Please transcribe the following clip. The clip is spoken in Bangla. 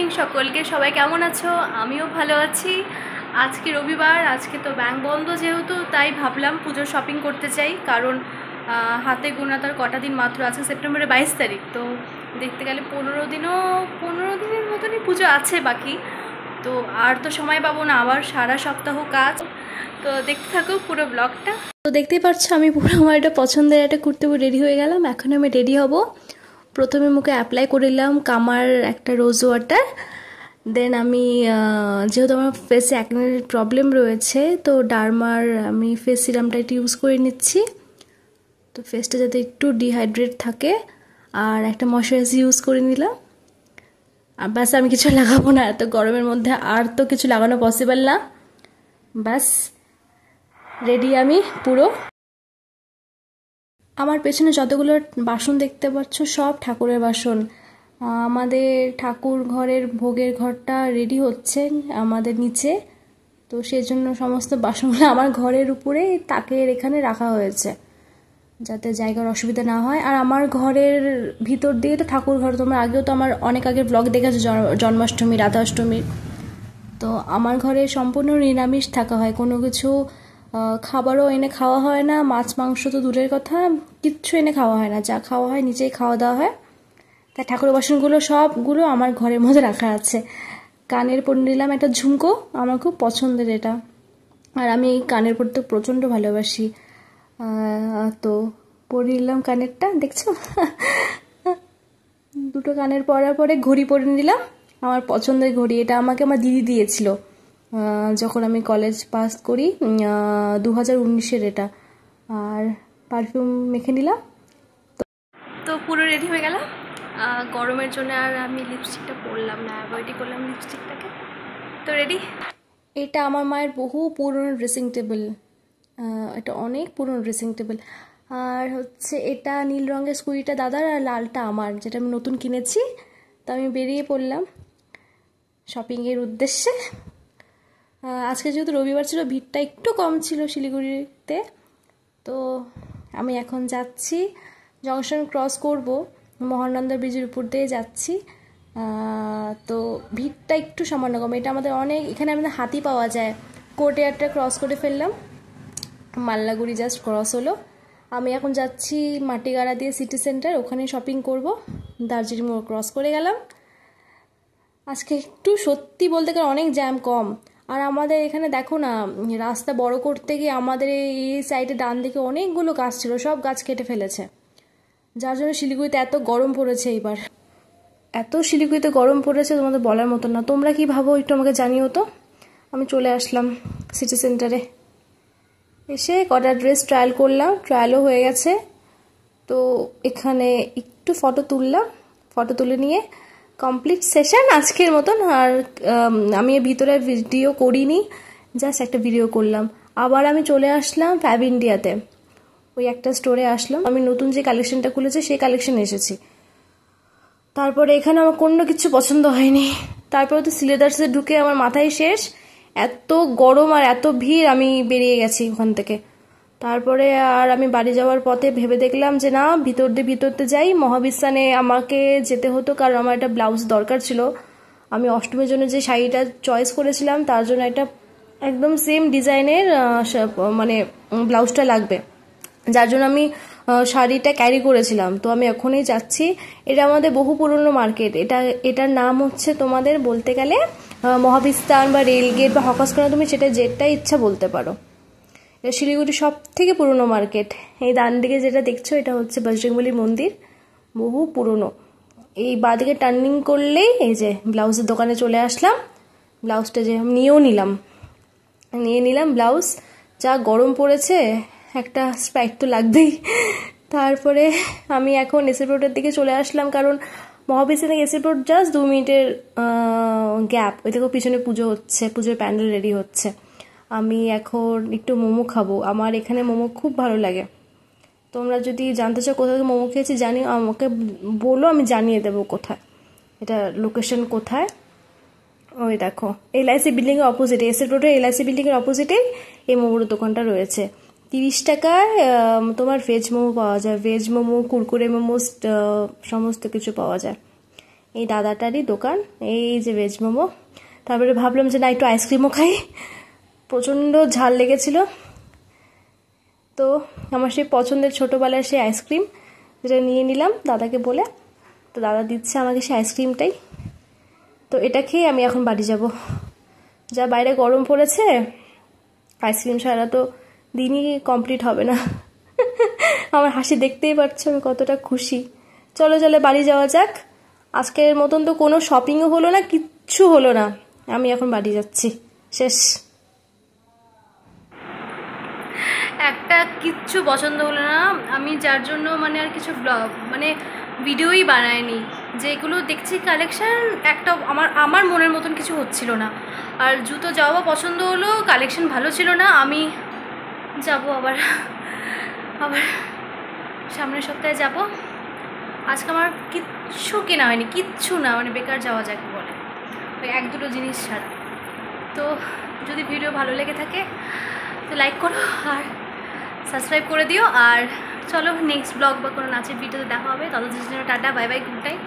ইভিনিং সকলকে। সবাই কেমন আছো? আমিও ভালো আছি। আজকে রবিবার, আজকে তো ব্যাংক বন্ধ যেহেতু, তাই ভাবলাম পুজোর শপিং করতে চাই। কারণ হাতে গোনা তার কটা দিন মাত্র আছে, সেপ্টেম্বরের 22 তারিখ। তো দেখতে গেলে 15 দিনের মতনই পুজো আছে বাকি। তো আর তো সময় পাবো না, আবার সারা সপ্তাহ কাজ। তো দেখতে থাকো পুরো ব্লগটা। তো দেখতেই পাচ্ছ আমি পুরো আমার একটা পছন্দের একটা কুর্তি পরে রেডি হয়ে গেলাম। এখন আমি রেডি হব। প্রথমে মুখে অ্যাপ্লাই করে নিলাম কামার একটা রোজ ওয়াটার। দেন আমি যেহেতু আমার ফেসে অ্যাকনের প্রবলেম রয়েছে, তো ডার্মার আমি ফেস সিরামটা একটু ইউজ করে নিচ্ছি, তো ফেসটা যাতে একটু ডিহাইড্রেট থাকে। আর একটা ময়শ্চারাইজার ইউজ করে নিলাম। আর ব্যাস, আমি কিছু লাগাবো না, এত গরমের মধ্যে আর তো কিছু লাগানো পসিবল না। ব্যাস রেডি আমি পুরো। আমার পেছনে যতগুলো বাসন দেখতে পাচ্ছ সব ঠাকুরের বাসন। আমাদের ঠাকুর ঘরের ভোগের ঘরটা রেডি হচ্ছে আমাদের নিচে, তো সেজন্য সমস্ত বাসনগুলো আমার ঘরের উপরে তাকের এখানে রাখা হয়েছে, যাতে জায়গার অসুবিধা না হয়। আর আমার ঘরের ভিতর দিয়ে তো ঠাকুর ঘর, তোমরা আগেও তো আমার অনেক আগের ব্লগ দেখেছো জন্মাষ্টমী রাধাষ্টমীর। তো আমার ঘরে সম্পূর্ণ নিরামিষ থাকা হয়, কোনো কিছু খাবারও এনে খাওয়া হয় না, মাছ মাংস তো দূরের কথা, কিচ্ছু এনে খাওয়া হয় না, যা খাওয়া হয় নিজেই খাওয়া দাওয়া হয়। তাই ঠাকুরের বাসনগুলো সবগুলো আমার ঘরের মধ্যে রাখা আছে। কানের পরে নিলাম একটা ঝুমকো, আমার খুব পছন্দের এটা, আর আমি এই কানের পরতে প্রচণ্ড ভালোবাসি। তো পরে নিলাম কানেরটা, দেখছো? দুটো কানের পরার পরে ঘড়ি পরে নিলাম, আমার পছন্দের ঘড়ি। এটা আমাকে আমার দিদি দিয়েছিল যখন আমি কলেজ পাস করি, 2019-এর এটা। আর পারফিউম মেখে নিলাম। তো পুরো রেডি হয়ে গেলাম। গরমের জন্য আর আমি লিপস্টিকটা পরলাম না, অ্যাভয়েডই করলাম লিপস্টিকটাকে। তো রেডি। এটা আমার মায়ের বহু পুরনো ড্রেসিং টেবিল, এটা অনেক পুরনো ড্রেসিং টেবিল। আর হচ্ছে এটা নীল রঙের স্কুটিটা দাদার, আর লালটা আমার, যেটা আমি নতুন কিনেছি। তো আমি বেরিয়ে পড়লাম শপিংয়ের উদ্দেশ্যে। আজকে যেহেতু রবিবার ছিল, ভিড়টা একটু কম ছিল শিলিগুড়িতে। তো আমি এখন যাচ্ছি, জংশন ক্রস করব, মহানন্দা ব্রিজের উপর দিয়ে যাচ্ছি। তো ভিড়টা একটু সামান্য কম। এটা আমাদের অনেক, এখানে আমাদের হাতি পাওয়া যায়। কোর্টয়ার্ডটা ক্রস করে ফেললাম, মাল্লাগুড়ি জাস্ট ক্রস হলো। আমি এখন যাচ্ছি মাটিগাড়া দিয়ে সিটি সেন্টার, ওখানে শপিং করব। দার্জিলিং মোড় ক্রস করে গেলাম। আজকে একটু সত্যি বলতে গেলে অনেক জ্যাম কম। আর আমাদের এখানে দেখো না, রাস্তা বড় করতে গিয়ে আমাদের এই সাইডে ডান দিকে অনেকগুলো গাছ ছিল, সব গাছ কেটে ফেলেছে, যার জন্য শিলিগুড়িতে এত গরম পড়েছে। এইবার এত শিলিগুড়িতে গরম পড়েছে তোমাদের বলার মতো না। তোমরা কি ভাবো একটু আমাকে জানিও তো। আমি চলে আসলাম সিটি সেন্টারে, এসে কটা ড্রেস ট্রায়াল করলাম, ট্রায়ালও হয়ে গেছে। তো এখানে একটু ফটো তুললাম, ফটো তুলে নিয়ে কমপ্লিট সেশন আজকের মতন। আর আমি ভিতরে ভিডিও করিনি, জাস্ট একটা ভিডিও করলাম। আবার আমি চলে আসলাম ফ্যাব ইন্ডিয়াতে, ওই একটা স্টোরে আসলাম। আমি নতুন যে কালেকশনটা খুলেছি সেই কালেকশনে এসেছি। তারপরে এখানে আমার কোনো কিছু পছন্দ হয়নি। তারপরে তো সিলেদার্সে ঢুকে আমার মাথায় শেষ, এত গরম আর এত ভিড়, আমি বেরিয়ে গেছি ওখান থেকে। তারপরে আর আমি বাড়ি যাওয়ার পথে ভেবে দেখলাম যে না, ভিতরতে যাই। মহাবিস্তানে আমাকে যেতে হতো, কারণ আমার একটা ব্লাউজ দরকার ছিল। আমি অষ্টমীর জন্য যে শাড়িটা চয়েস করেছিলাম, তার জন্য একটা একদম সেম ডিজাইনের মানে ব্লাউজটা লাগবে, যার জন্য আমি শাড়িটা ক্যারি করেছিলাম। তো আমি এখনই যাচ্ছি। এটা আমাদের বহু পুরনো মার্কেট। এটার নাম হচ্ছে তোমাদের বলতে গেলে মহাবিস্তান বা রেলগেট বা হকার্স কর্নার, তুমি সেটা যেটা ইচ্ছা বলতে পারো। এটা শিলিগুড়ির সব থেকে পুরনো মার্কেট। এই ডান দিকে যেটা দেখছো, এটা হচ্ছে বজরংবলী মন্দির, বহু পুরনো। এই বাঁদিকে টার্নিং করলেই এই যে ব্লাউজের দোকানে চলে আসলাম। ব্লাউজটা যে নিয়ে নিলাম ব্লাউজ। যা গরম পড়েছে, একটা স্প্রাইট তো লাগবেই। তারপরে আমি এখন এসএ রোডের দিকে চলে আসলাম, কারণ মহাবিস্তান থেকে এসএ রোড জাস্ট 2 মিনিটের গ্যাপ। ওই থেকে পিছনে পুজো হচ্ছে, পুজোর প্যান্ডেল রেডি হচ্ছে। আমি এখন একটু মোমো খাবো, আমার এখানে মোমো খুব ভালো লাগে। তোমরা যদি জানতে চাও কোথায় মোমো খেয়েছি জানিও, আমাকে বলো, আমি জানিয়ে দেবো কোথায়, এটা লোকেশন কোথায়। ওই দেখো LIC বিল্ডিংয়ের অপোজিটে, এসএ রোডের LIC বিল্ডিংয়ের অপোজিটে এই মোমোর দোকানটা রয়েছে। 30 টাকায় তোমার ভেজ মোমো পাওয়া যায়, ভেজ মোমো, কুরকুরে মোমো, সমস্ত কিছু পাওয়া যায়। এই দাদাটারই দোকান, এই যে ভেজ মোমো। তারপরে ভাবলাম যে না একটু আইসক্রিমও খাই, প্রচণ্ড ঝাল লেগেছিল। তো আমার সেই পছন্দের ছোটোবেলার সেই আইসক্রিম যেটা নিয়ে নিলাম দাদাকে বলে, তো দাদা দিচ্ছে আমাকে সেই আইসক্রিমটাই। তো এটা খেয়ে আমি এখন বাড়ি যাব। যা বাইরে গরম পড়েছে, আইসক্রিম ছাড়া তো দিনই কমপ্লিট হবে না। আমার হাসি দেখতেই পাচ্ছ আমি কতটা খুশি। চলো চলো বাড়ি যাওয়া যাক। আজকের মতন তো কোনো শপিংও হলো না, কিচ্ছু হলো না। আমি এখন বাড়ি যাচ্ছি, শেষ। একটা কিচ্ছু পছন্দ হলো না, আমি যার জন্য মানে আর কিছু মানে ভিডিওই বানাইনি। যেগুলো দেখছি কালেকশান, একটা আমার মনের মতন কিছু হচ্ছিল না। আর জুতো যাওয়া পছন্দ হলো, কালেকশান ভালো ছিল না। আমি যাব আবার সামনের সপ্তাহে যাব। আজকে আমার কিচ্ছু কেনা হয়নি, কিচ্ছু না, মানে বেকার যাওয়া যাকে বলে, ওই এক দুটো জিনিস ছাড়া। তো যদি ভিডিও ভালো লেগে থাকে তো লাইক করো আর সাবস্ক্রাইব করে দিও। আর চলো নেক্সট ব্লগ বা কোনো নাচের ভিডিওতে দেখা হবে। ততদিনের জন্য tata, bye bye, good night.